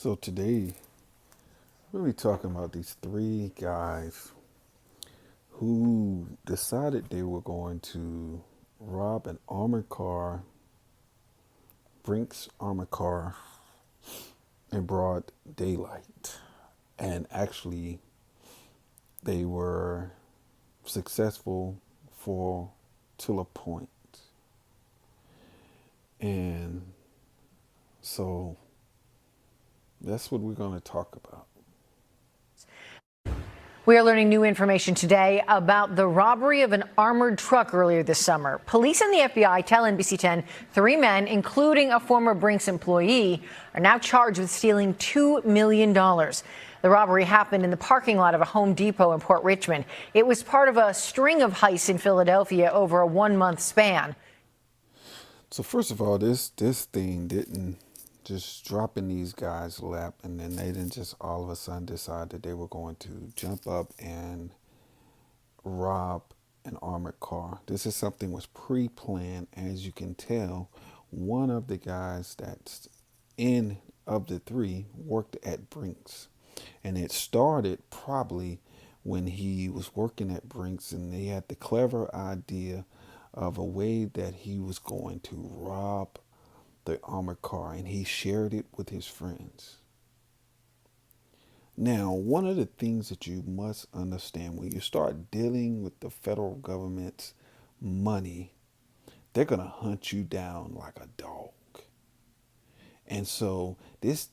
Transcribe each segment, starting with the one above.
So today we'll be talking about these three guys who decided they were going to rob an armored car, Brink's armored car, in broad daylight. And actually, they were successful for till a point. And so that's what we're going to talk about. We are learning new information today about the robbery of an armored truck earlier this summer. Police and the FBI tell NBC 10 three men, including a former Brinks employee, are now charged with stealing $2 million. The robbery happened in the parking lot of a Home Depot in Port Richmond. It was part of a string of heists in Philadelphia over a 1-month span. So first of all, this thing didn't just drop in these guys' lap, and then they didn't just all of a sudden decide that they were going to jump up and rob an armored car. This is something was pre-planned. As you can tell, one of the guys that's in of the three worked at Brinks, and it started probably when he was working at Brinks, and they had the clever idea of a way that he was going to rob the armored car, and he shared it with his friends. Now, one of the things that you must understand when you start dealing with the federal government's money, they're going to hunt you down like a dog. And so this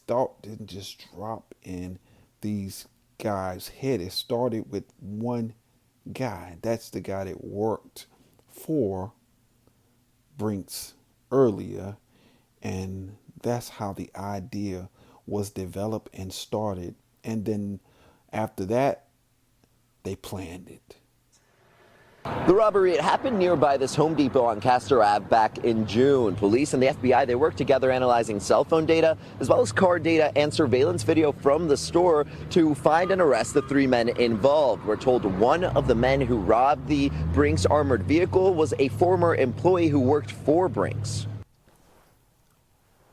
thought didn't just drop in these guys' head. It started with one guy. That's the guy that worked for Brinks earlier, and that's how the idea was developed and started. And then after that, they planned it. The robbery, it happened nearby this Home Depot on Castor Ave back in June. Police and the FBI, they worked together analyzing cell phone data as well as car data and surveillance video from the store to find and arrest the three men involved. We're told one of the men who robbed the Brinks armored vehicle was a former employee who worked for Brinks.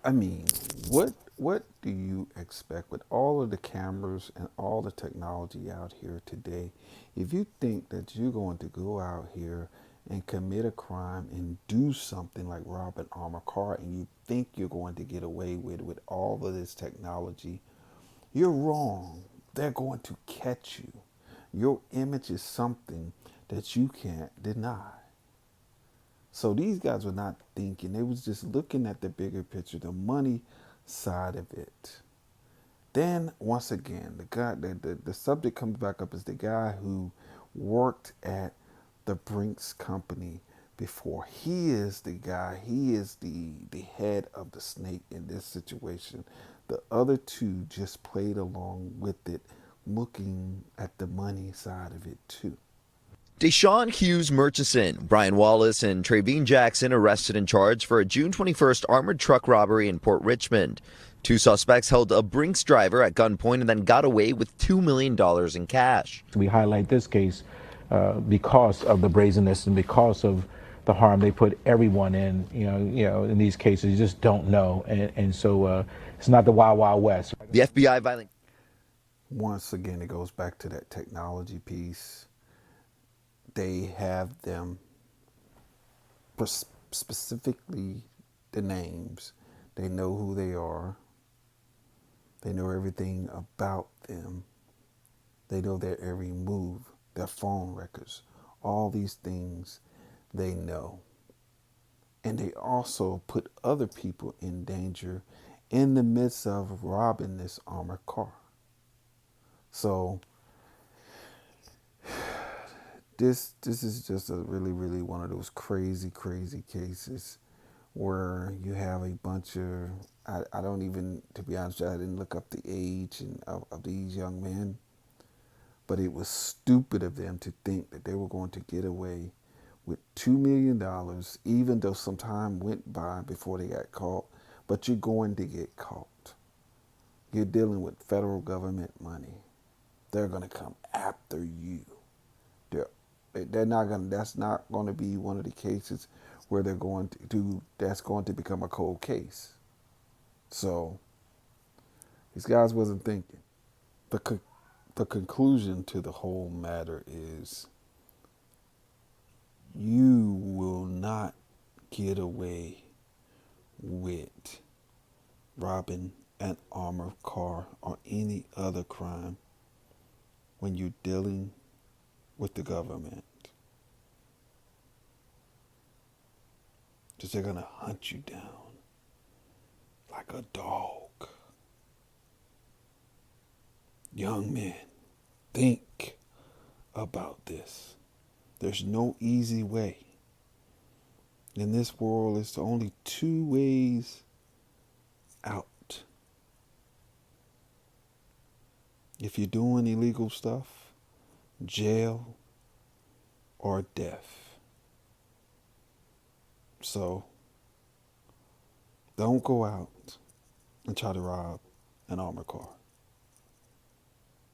I mean, what do you expect with all of the cameras and all the technology out here today? If you think that you're going to go out here and commit a crime and do something like rob an armored car, and you think you're going to get away with all of this technology, you're wrong. They're going to catch you. Your image is something that you can't deny. So these guys were not thinking. They was just looking at the bigger picture, the money side of it. Then once again, the subject comes back up as the guy who worked at the Brinks company before. He is the guy. He is the head of the snake in this situation. The other two just played along with it, looking at the money side of it too. Deshaun Hughes Murchison, Brian Wallace, and Trayvon Jackson arrested and charged for a June 21st armored truck robbery in Port Richmond. Two suspects held a Brinks driver at gunpoint and then got away with $2 million in cash. We highlight this case because of the brazenness and because of the harm they put everyone in. In these cases, you just don't know, and so it's not the Wild Wild West. The FBI violent. Once again, it goes back to that technology piece. They have them specifically the names. They know who they are. They know everything about them. They know their every move, their phone records, all these things they know. And they also put other people in danger in the midst of robbing this armored car. So this is just a really one of those crazy cases where you have a bunch of, I don't even, to be honest, I didn't look up the age of these young men, but it was stupid of them to think that they were going to get away with $2 million, even though some time went by before they got caught. But you're going to get caught. You're dealing with federal government money. They're going to come after you. They're not going. That's not going to be one of the cases where they're going to do. That's going to become a cold case. So These guys wasn't thinking. The, the conclusion to the whole matter is you will not get away with robbing an armored car or any other crime when you're dealing with the government. Because they're going to hunt you down like a dog. Young men, think about this. There's no easy way. In this world, it's only two ways out. If you're doing illegal stuff, jail or death. So, don't go out and try to rob an armored car.